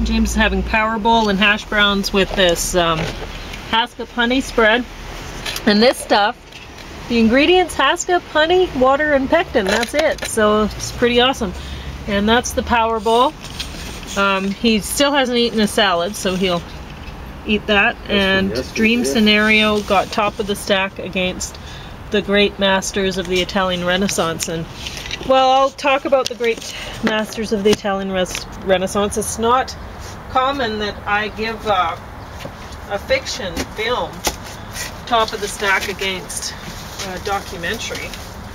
James is having Powerball and hash browns with this Haskell honey spread. And this stuff, the ingredients, Haskell honey, water, and pectin. That's it. So it's pretty awesome. And that's the Powerball. He still hasn't eaten a salad, so he'll eat that. And Dream Scenario got top of the stack against the great masters of the Italian Renaissance. And well, I'll talk about the great masters of the Italian Renaissance. It's not common that I give a fiction film top of the stack against a documentary.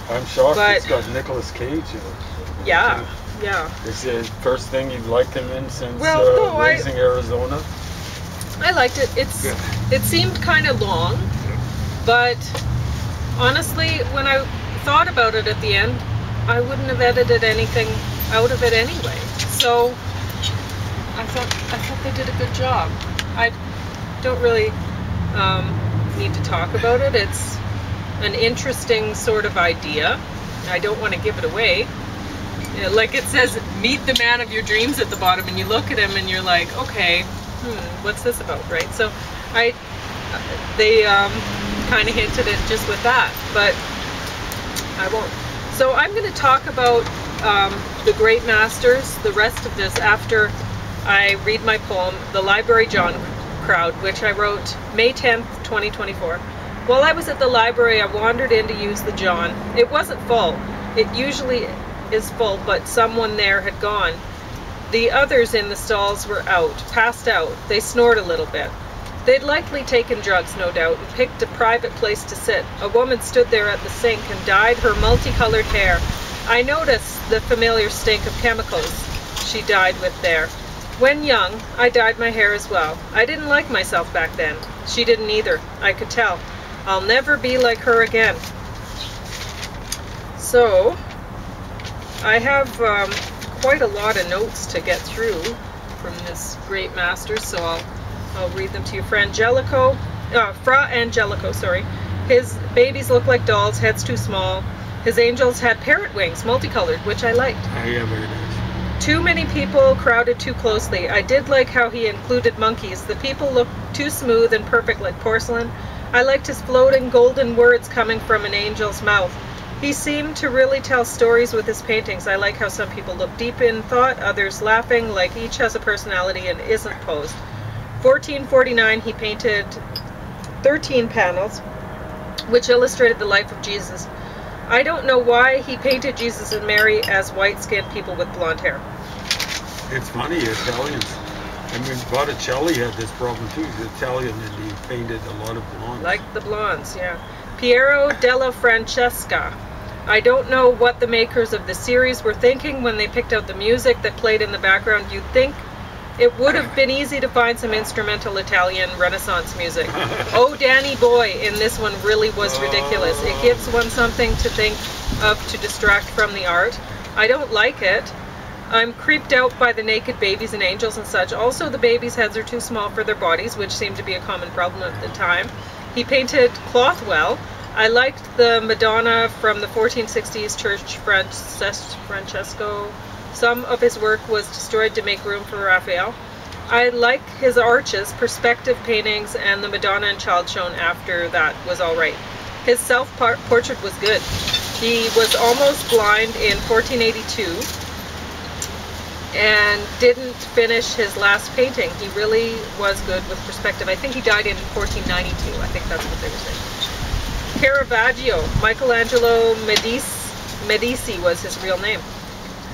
I'm shocked it's got Nicolas Cage in it. Yeah, yeah. Is it the first thing you've liked him in since Raising Arizona? I liked it. It seemed kind of long, but honestly, when I thought about it at the end, I wouldn't have edited anything out of it anyway. So I thought they did a good job. I don't really need to talk about it. It's an interesting sort of idea. I don't want to give it away. You know, like it says, meet the man of your dreams at the bottom, and you look at him and you're like, okay, what's this about, right? So they kind of hinted it just with that, but I won't. So I'm going to talk about the great masters, the rest of this, after I read my poem, The Library Jon Crowd, which I wrote May 10th, 2024. While I was at the library, I wandered in to use the John. It wasn't full. It usually is full, but someone there had gone. The others in the stalls were out, passed out. They snored a little bit. They'd likely taken drugs, no doubt, and picked a private place to sit. A woman stood there at the sink and dyed her multicolored hair. I noticed the familiar stink of chemicals she dyed with there. When young, I dyed my hair as well. I didn't like myself back then. She didn't either. I could tell. I'll never be like her again. So, I have quite a lot of notes to get through from this great master, so I'll read them to you. Fra Angelico, sorry. His babies look like dolls, heads too small. His angels had parrot wings, multicolored, which I liked. Yeah, very nice. Too many people crowded too closely. I did like how he included monkeys. The people looked too smooth and perfect like porcelain. I liked his floating golden words coming from an angel's mouth. He seemed to really tell stories with his paintings. I like how some people look deep in thought, others laughing, like each has a personality and isn't posed. 1449, he painted 13 panels, which illustrated the life of Jesus. I don't know why he painted Jesus and Mary as white-skinned people with blonde hair. It's funny, Italians. I mean, Botticelli had this problem too. He's Italian and he painted a lot of blondes. Like the blondes, yeah. Piero della Francesca. I don't know what the makers of the series were thinking when they picked out the music that played in the background. You'd think it would have been easy to find some instrumental Italian Renaissance music. Oh, Danny Boy in this one really was ridiculous. It gives one something to think of to distract from the art. I don't like it. I'm creeped out by the naked babies and angels and such. Also, the babies' heads are too small for their bodies, which seemed to be a common problem at the time. He painted cloth well. I liked the Madonna from the 1460s church Francesco. Some of his work was destroyed to make room for Raphael. I like his arches, perspective paintings, and the Madonna and Child shown after that was all right. His self-portrait was good. He was almost blind in 1482 and didn't finish his last painting. He really was good with perspective. I think he died in 1492. I think that's what they were saying. Caravaggio, Michelangelo Medici was his real name.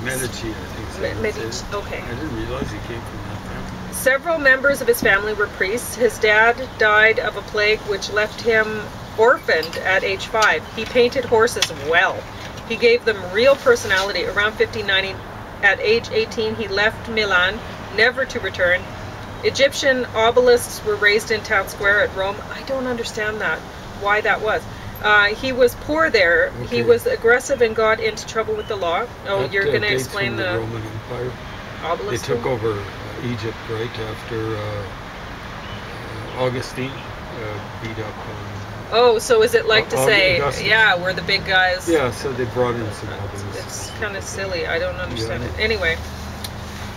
Medici, I think so. Medici, okay. I didn't realize he came from that family. Several members of his family were priests. His dad died of a plague which left him orphaned at age 5. He painted horses well. He gave them real personality. Around 1590, at age 18, he left Milan, never to return. Egyptian obelisks were raised in town square at Rome. I don't understand that, why that was. He was poor there. Okay. He was aggressive and got into trouble with the law. Oh, you're going to explain the Roman Empire. Obelisk? They took over Egypt right after Augustine beat up on... Oh, so is it like to say, Augustine. Yeah, we're the big guys? Yeah, so they brought in some others. It's kind of silly. I don't understand it. Anyway,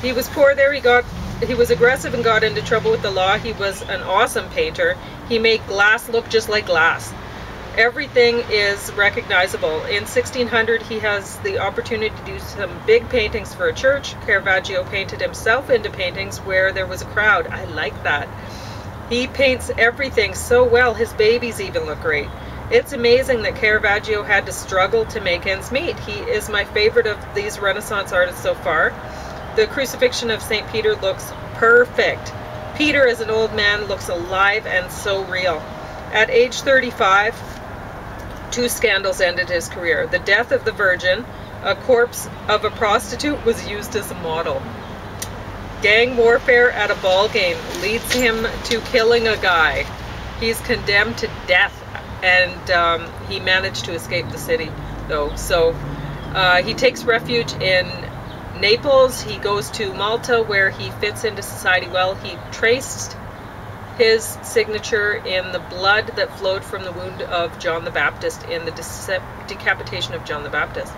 he was poor there. He got he was aggressive and got into trouble with the law. He was an awesome painter. He made glass look just like glass. Everything is recognizable. In 1600, he has the opportunity to do some big paintings for a church. Caravaggio painted himself into paintings where there was a crowd. I like that. He paints everything so well. His babies even look great. It's amazing that Caravaggio had to struggle to make ends meet. He is my favorite of these Renaissance artists so far. The crucifixion of St. Peter looks perfect. Peter as an old man looks alive and so real. At age 35, 2 scandals ended his career. The death of the Virgin, a corpse of a prostitute, was used as a model. Gang warfare at a ball game leads him to killing a guy. He's condemned to death, and he managed to escape the city, though. So he takes refuge in Naples. He goes to Malta, where he fits into society well. He traced his signature in the blood that flowed from the wound of John the Baptist in the decapitation of John the Baptist,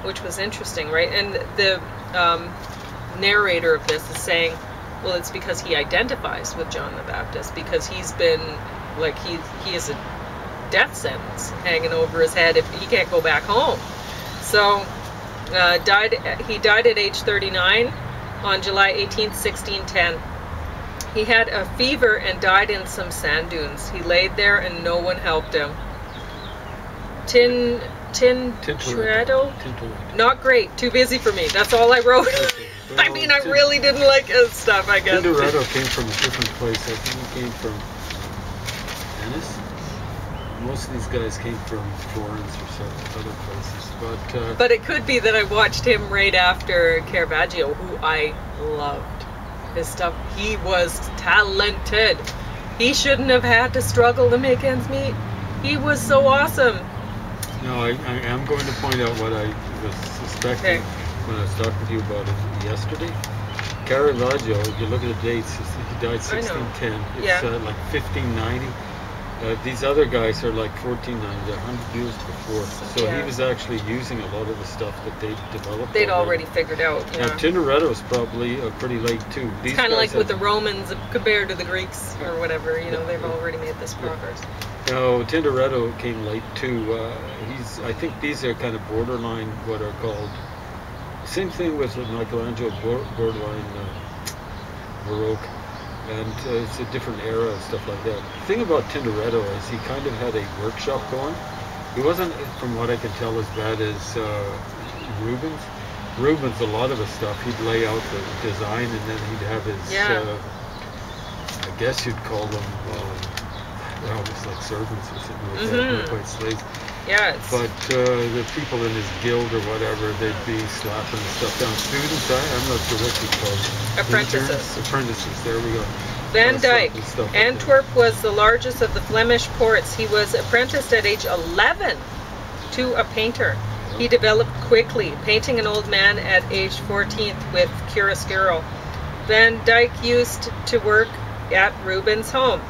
which was interesting, right? And the narrator of this is saying, well, it's because he identifies with John the Baptist, because he's been, like, he has a death sentence hanging over his head if he can't go back home. So he died at age 39 on July 18th, 1610. He had a fever and died in some sand dunes. He laid there and no one helped him. Tintoretto? Not great. Too busy for me. That's all I wrote. Well, I mean, I really didn't like his stuff, I guess. Tintoretto came from a different place. I think he came from Venice. Most of these guys came from Florence or some other places. But it could be that I watched him right after Caravaggio, who I loved. His stuff, he was talented. He shouldn't have had to struggle to make ends meet. He was so awesome. No, I am going to point out what I was suspecting when I was talking to you about it yesterday. Caravaggio, if you look at the dates, he died 1610. It's like 1590. These other guys are like 1490, 100 years before. So he was actually using a lot of the stuff that they developed. They'd already figured out. Now, Tintoretto is probably pretty late too. It's kind of like with the Romans compared to the Greeks or whatever. You know, they've already made this progress. No, Tintoretto came late too. I think these are kind of borderline what are called. Same thing with Michelangelo, borderline Baroque. And it's a different era and stuff like that. The thing about Tintoretto is he kind of had a workshop going. He wasn't, from what I can tell, as bad as Rubens. Rubens, a lot of his stuff, he'd lay out the design and then he'd have his, I guess you'd call them, well, it's like servants or something like that, not quite slaves. Yeah. But the people in his guild or whatever, they'd be slapping stuff down. Students, I'm not sure what you call them. Apprentices. Apprentices, there we go. Van Dyck. Antwerp was the largest of the Flemish ports. He was apprenticed at age 11 to a painter. He developed quickly, painting an old man at age 14 with chiaroscuro. Van Dyck used to work at Rubens' home.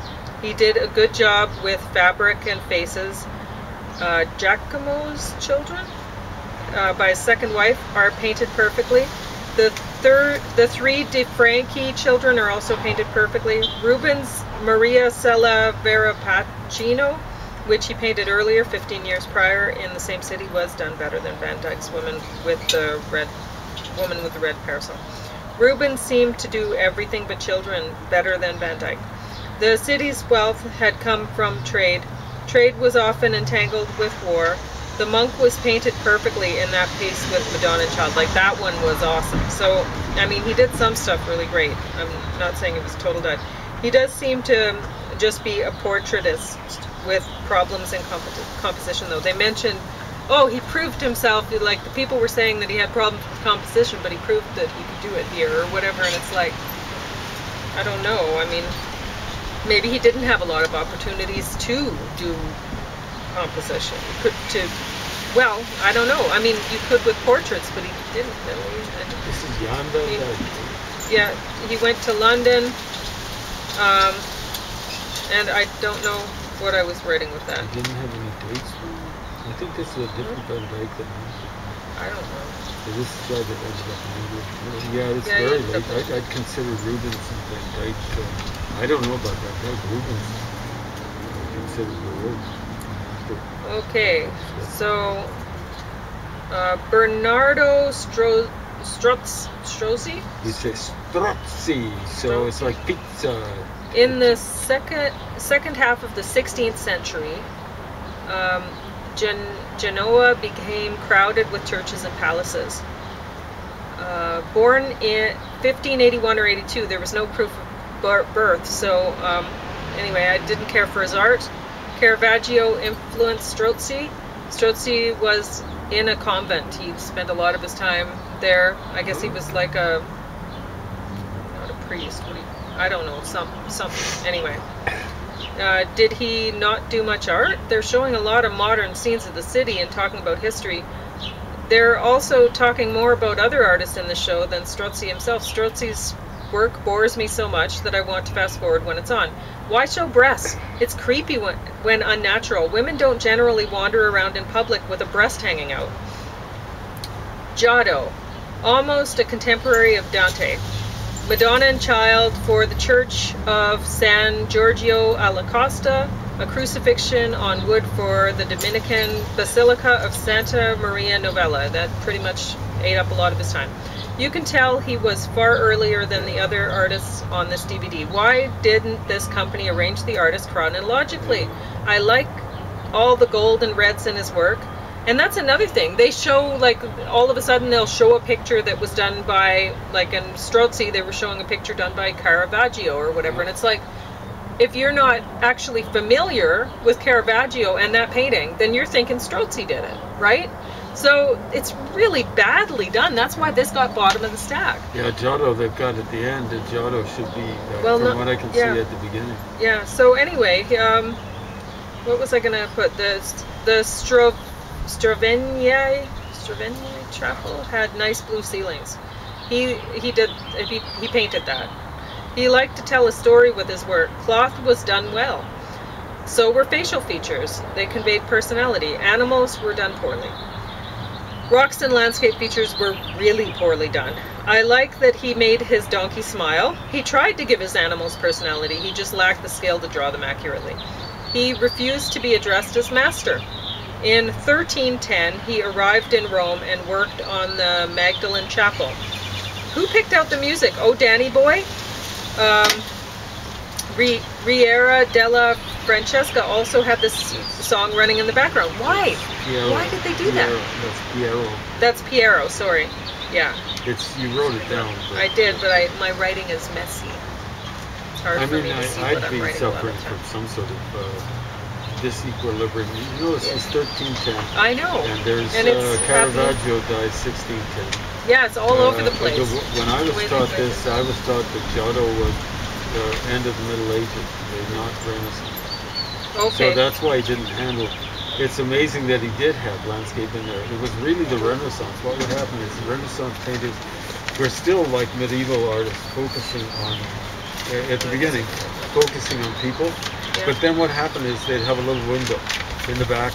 He did a good job with fabric and faces. Giacomo's children, by his second wife, are painted perfectly. The 3 De Franchi children are also painted perfectly. Rubens' Maria Sella Verapacino, which he painted earlier, 15 years prior, in the same city, was done better than Van Dyck's woman with the red parasol. Rubens seemed to do everything but children better than Van Dyck. The city's wealth had come from trade. Trade was often entangled with war. The monk was painted perfectly in that piece with Madonna and Child. Like, that one was awesome. So, I mean, he did some stuff really great. I'm not saying it was total dud. He does seem to just be a portraitist with problems in composition, though. They mentioned, he proved himself, like, the people were saying that he had problems with composition, but he proved that he could do it here or whatever, and it's like, I don't know. I mean, maybe he didn't have a lot of opportunities to do composition. Well, I don't know. I mean, you could with portraits, but he didn't really. This is Jan Van Dyck. Yeah, he went to London, and I don't know what I was writing with that. He didn't have any dates. I think this is a different Van Dyck than I don't know. So this is why they ended up in English. Yeah, it's Yeah, very you ended late. I'd consider Rubens and Van Dyke. I don't know about that. Rubens considered the work. Okay, so Bernardo Strozzi? You say Strozzi, so it's like pizza. In the second half of the 16th century, Genoa became crowded with churches and palaces. Born in 1581 or 82, there was no proof of birth, so anyway, I didn't care for his art. Caravaggio influenced Strozzi. Strozzi was in a convent. He spent a lot of his time there. I guess he was like not a priest. I don't know, something. Anyway, did he not do much art? They're showing a lot of modern scenes of the city and talking about history. They're also talking more about other artists in the show than Strozzi himself. Strozzi's work bores me so much that I want to fast forward when it's on. Why show breasts? It's creepy when unnatural. Women don't generally wander around in public with a breast hanging out. Giotto, almost a contemporary of Dante. Madonna and Child for the Church of San Giorgio alla Costa, a crucifixion on wood for the Dominican Basilica of Santa Maria Novella. That pretty much ate up a lot of his time. You can tell he was far earlier than the other artists on this DVD. Why didn't this company arrange the artist chronologically? I like all the gold and reds in his work. And that's another thing. They show, like, all of a sudden they'll show a picture that was done by, like in Strozzi, they were showing a picture done by Caravaggio or whatever. And it's like, if you're not actually familiar with Caravaggio and that painting, then you're thinking Strozzi did it, right? So it's really badly done. That's why this got bottom of the stack. Yeah, Giotto they've got at the end. Giotto should be, well, from what I can see at the beginning. Yeah, so anyway, what was I going to put? The Stravenier chapel had nice blue ceilings. He painted that. He liked to tell a story with his work. Cloth was done well. So were facial features. They conveyed personality. Animals were done poorly. Rocks and landscape features were really poorly done. I like that he made his donkey smile. He tried to give his animals personality. He just lacked the skill to draw them accurately. He refused to be addressed as master. In 1310, he arrived in Rome and worked on the Magdalene Chapel. Who picked out the music? Oh, Danny Boy? Riera della Francesca also had this song running in the background. Why? Piero. Why did they do that? That's Piero. That's Piero, sorry. Yeah. You wrote it down. I did, but my writing is messy. It's hard for me to see what I'm writing. I'd be suffering from some sort of disequilibrium. You know, this is 1310. I know. And there's Caravaggio died 1610. Yeah, it's all over the place. When I was taught this, I was taught that Giotto was the end of the Middle Ages, not Renaissance. Okay. So that's why he didn't handle. It's amazing that he did have landscape in there. It was really the Renaissance. What would happen is the Renaissance painters were still like medieval artists, focusing on, at the beginning, focusing on people. Yeah. But then what happened is they'd have a little window in the back,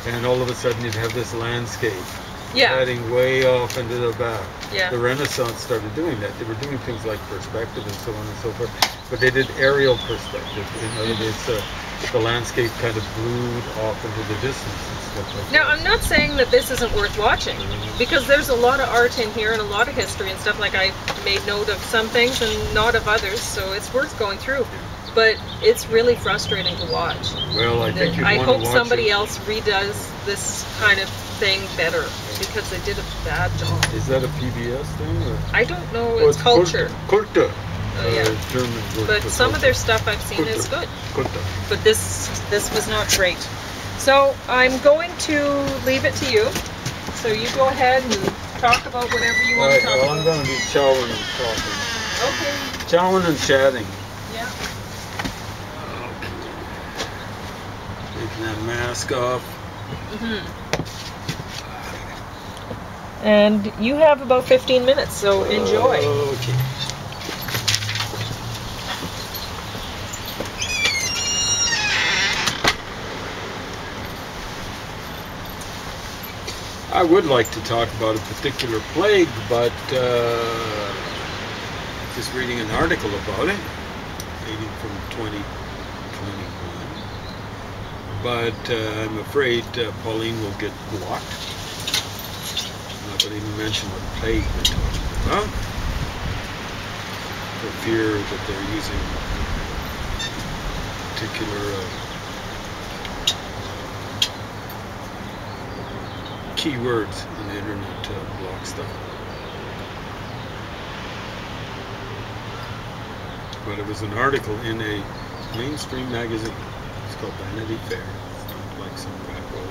and all of a sudden you'd have this landscape heading way off into the back. Yeah. The Renaissance started doing that. They were doing things like perspective and so on and so forth, but they did aerial perspective. In other words, the landscape kind of glued off into the distance and stuff like that. Now, I'm not saying that this isn't worth watching, because there's a lot of art in here and a lot of history and stuff. Like, I made note of some things and not of others, so it's worth going through. But it's really frustrating to watch. Well, I think I hope somebody else redoes this kind of thing better, because they did a bad job. Is that a PBS thing? Or? I don't know. It's culture. Kultur. Yeah. German word. But some of their stuff I've seen is good. Kultur. But this was not great. So I'm going to leave it to you. So you go ahead and talk about whatever you want to talk about. I'm going to be chowing and talking. Okay. Chowing and chatting. Yeah. Taking that mask off. And you have about 15 minutes, so enjoy. Okay. I would like to talk about a particular plague, but just reading an article about it, maybe from 2021. But I'm afraid Pauline will get blocked. I'm not going to even mention what plague we're talking about, for fear that they're using particular keywords in the internet to block stuff. But it was an article in a mainstream magazine. It's called Vanity Fair. It's not like some wacko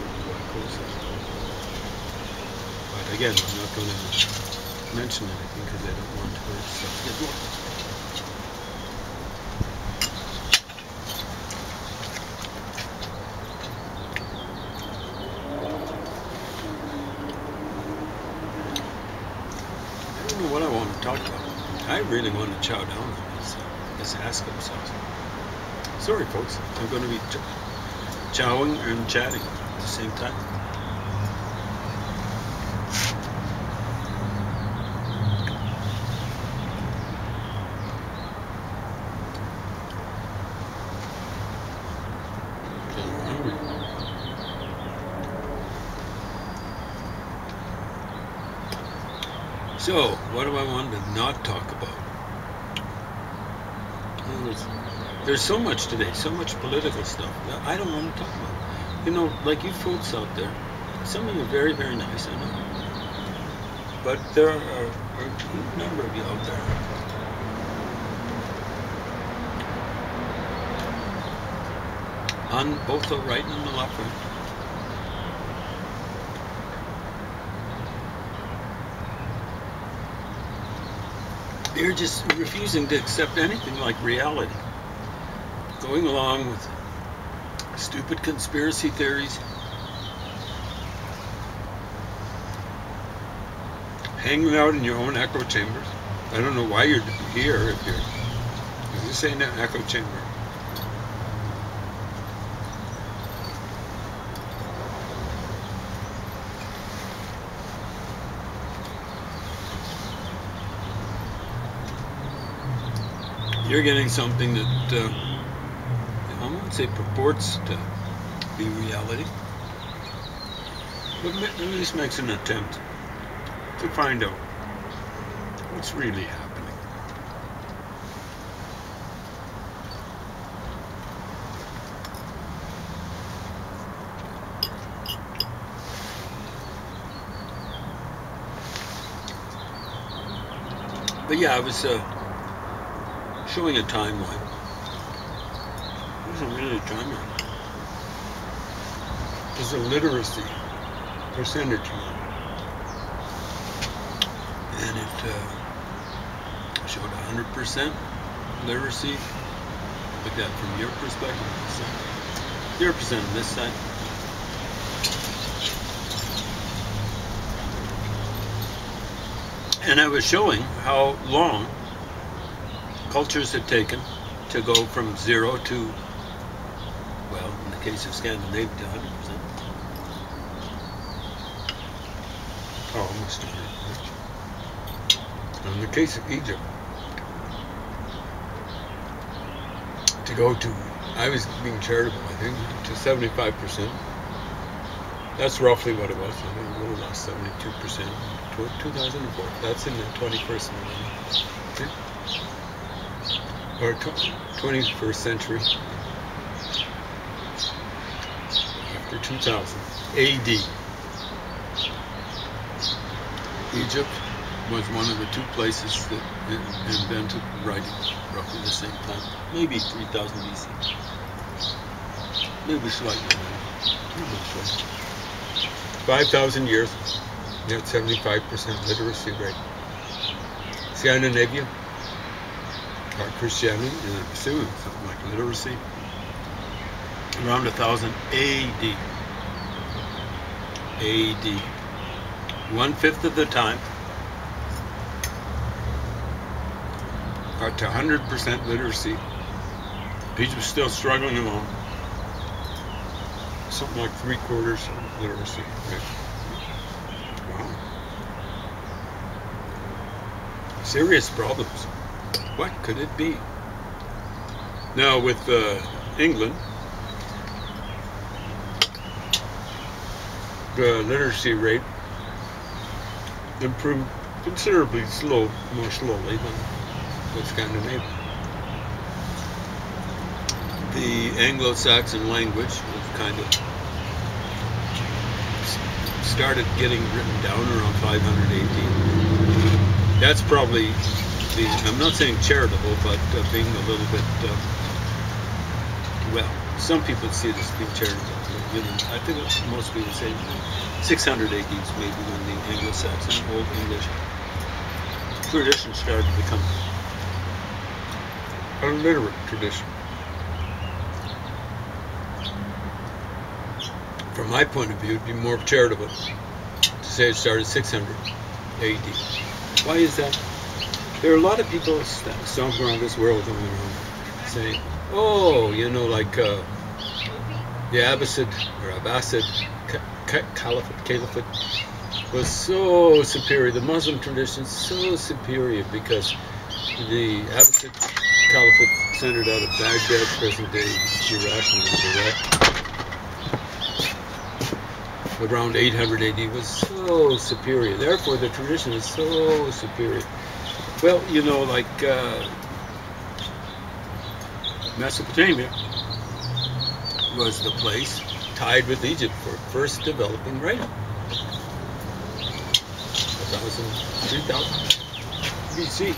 stuff. But again, I'm not going to mention anything because I don't want her stuff to get blocked. What I want to talk about. I really want to chow down on this ask themselves. Sorry, folks. I'm going to be chowing and chatting at the same time. I'm hungry. So, what do I want to not talk about? Well, there's so much today, so much political stuff that I don't want to talk about. You know, like you folks out there, some of you are very, very nice, I know. But there are a number of you out there on both the right and the left wing. They're just refusing to accept anything like reality. Going along with stupid conspiracy theories. Hanging out in your own echo chambers. I don't know why you're here if you're just saying an echo chamber. You're getting something that I won't say purports to be reality, but at least makes an attempt to find out what's really happening. But yeah, I was showing a timeline. It wasn't really a timeline. It was a literacy percentage one. And it showed 100% literacy. Look at that from your perspective. 0% on this side. And I was showing how long cultures had taken to go from 0 to, well, in the case of Scandinavia, to 100%. Oh, almost 100%. In the case of Egypt, to go to, I was being charitable, I think, to 75%. That's roughly what it was. I think a little less, 72%. 2004. That's in the 21st millennium. Okay. Or 21st century, after 2000 AD. Egypt was one of the two places that invented writing roughly the same time, maybe 3000 BC, maybe slightly more. 5,000 years, you had 75% literacy rate. Scandinavia, Christianity, and I'm assuming something like literacy, around 1000 AD. AD. 1/5 of the time, got to 100% literacy. Egypt was still struggling along. Something like 3/4 literacy. Right? serious problems. What could it be? Now with England, the literacy rate improved considerably more slowly than with Scandinavia. The Anglo-Saxon language was kind of started getting written down around 500 AD. That's probably the, I'm not saying charitable, but being a little bit, well, some people see it as being charitable. You know, I think most people say 600 AD is maybe when the Anglo-Saxon, Old English tradition started to become a literate tradition. From my point of view, it'd be more charitable to say it started 600 AD. Why is that? There are a lot of people stomping around this world going around saying, oh, you know, like the Abbasid Caliphate was so superior. The Muslim tradition is so superior because the Abbasid Caliphate centered out of Baghdad, present-day Iraq, around 800 AD was so superior. Therefore, the tradition is so superior. Well, you know, like Mesopotamia was the place tied with Egypt for first developing writing. 3000 BC.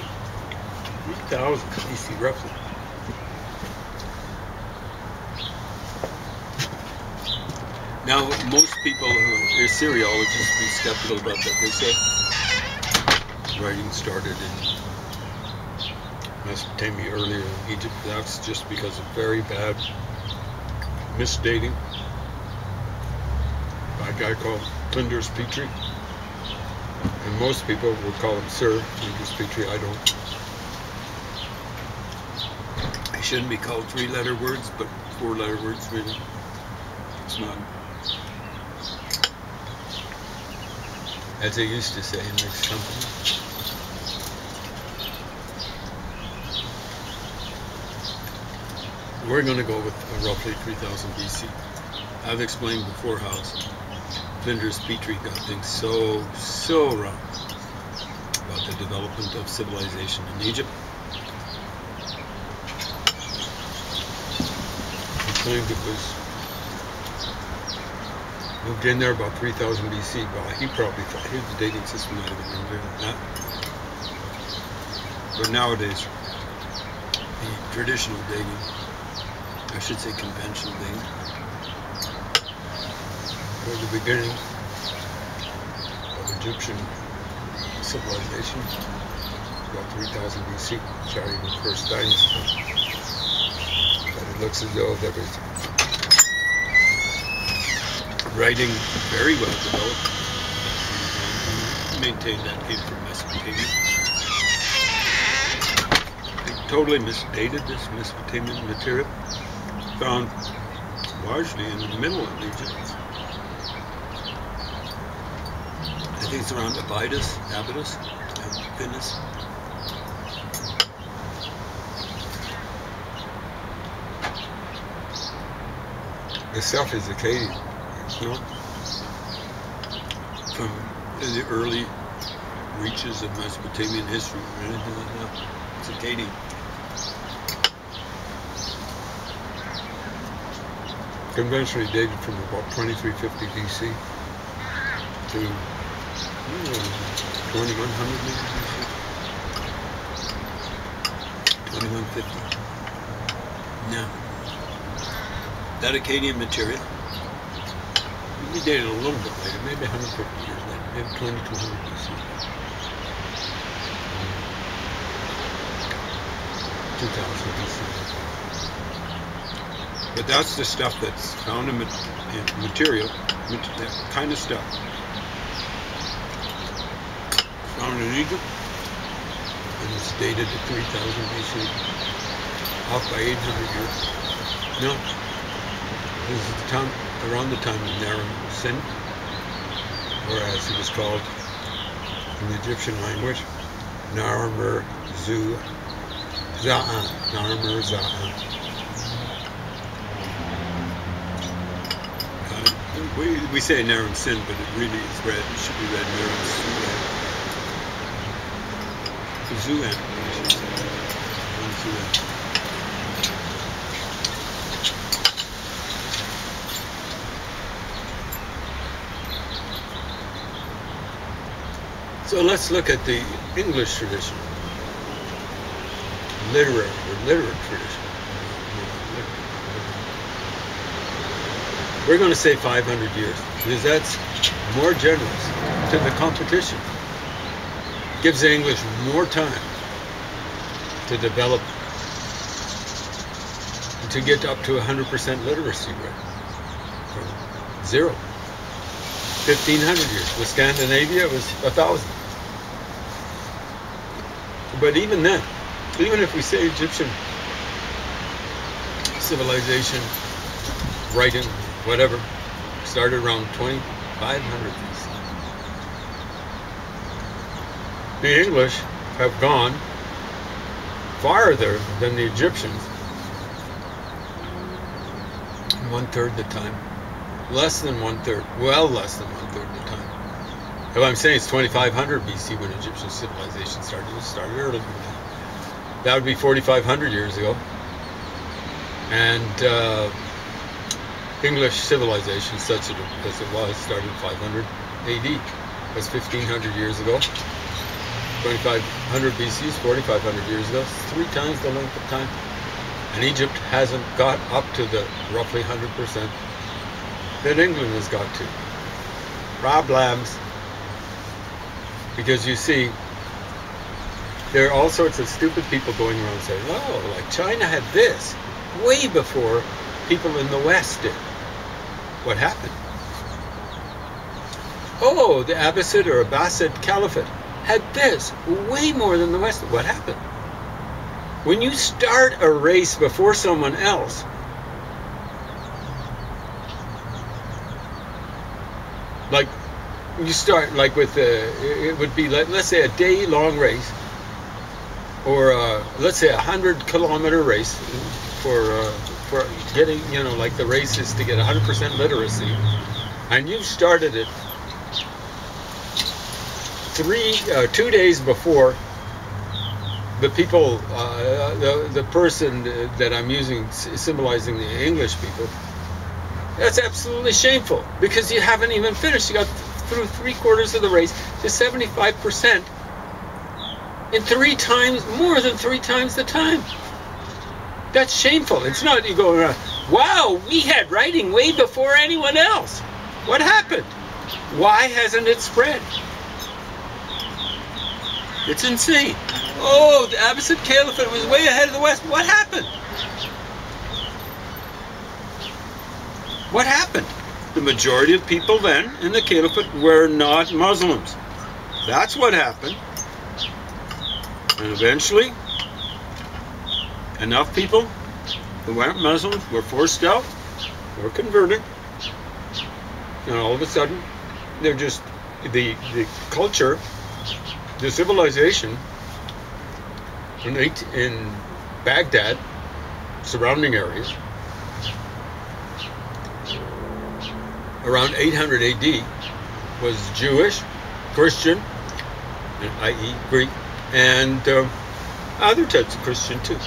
3000 BC, roughly. Now, most people who are Assyriologists be skeptical about that. They say writing started in Mesopotamia earlier in Egypt. That's just because of very bad misdating by a guy called Flinders Petrie. And most people would call him Sir Flinders Petrie. I don't. He shouldn't be called three-letter words, but four-letter words, really. It's not. As they used to say in mixed company. We're going to go with roughly 3000 BC. I've explained before how Flinders Petrie got things so wrong about the development of civilization in Egypt. He claimed it was moved in there about 3000 BC. Well, he probably thought his dating system might have been earlier than that. But nowadays, the traditional dating, I should say conventional dating, was the beginning of Egyptian civilization, about 3000 BC, starting with the first dynasty. But it looks as though there was writing very well developed, and maintained that came from Mesopotamia. They totally misdated this Mesopotamian material, found largely in the middle of Egypt. I think it's around Abydos, and Thinis. The stuff is Akkadian. You know, from the early reaches of Mesopotamian history or anything like that. It's Akkadian. Conventionally dated from about 2350 BC to 2100 maybe BC. 2150. Now, that Akkadian material we dated a little bit later, maybe 150 years later, maybe 2200 BC. 2000 BC. But that's the stuff that's found in material, that kind of stuff. Found in Egypt, and it's dated to 3000 BC, off by 800 years. No, this is the time, around the time of Naram Sin, or as he was called in the Egyptian language, Narmer Zu Za'an. Narmer Za'an. We say Naram Sin, but it really is read. It should be read Naram Zuan. Zuan, I should say. Zuan. So let's look at the English tradition, literate tradition. We're going to say 500 years because that's more generous to the competition. Gives the English more time to develop and to get up to 100% literacy rate from 0. 1,500 years. With Scandinavia, it was 1,000. But even then, even if we say Egyptian civilization, writing, whatever, started around 2,500 BC. The English have gone farther than the Egyptians. 1/3 the time. Less than 1/3. Well, less than 1/3 the time. If I'm saying it's 2,500 BC when Egyptian civilization started, it started earlier than that. That would be 4,500 years ago. And English civilization, such as it was, started 500 AD. That's 1,500 years ago. 2,500 BC is 4,500 years ago. It's 3 times the length of time. And Egypt hasn't got up to the roughly 100% that England has got to. Problems. Because you see, there are all sorts of stupid people going around saying, oh, like China had this way before people in the West did. What happened? Oh, the Abbasid or Abbasid Caliphate had this way more than the West. What happened? When you start a race before someone else, like you start like with it would be like, let's say a day-long race, or let's say 100-kilometer race for getting, you know, like the race is to get 100% literacy, and you started it 2 days before the people, the person that I'm using, symbolizing the English people. That's absolutely shameful, because you haven't even finished. You got through 3/4 of the race to 75% in 3 times, more than 3 times the time. That's shameful. It's not you go around, wow, we had writing way before anyone else. What happened? Why hasn't it spread? It's insane. Oh, the Abbasid Caliphate was way ahead of the West. What happened? What happened? The majority of people then in the Caliphate were not Muslims. That's what happened. And eventually, enough people who weren't Muslims were forced out, were converted, and all of a sudden, they're just, the culture, the civilization in Baghdad, surrounding areas, around 800 AD, was Jewish, Christian, i.e. Greek, and other types of Christian too.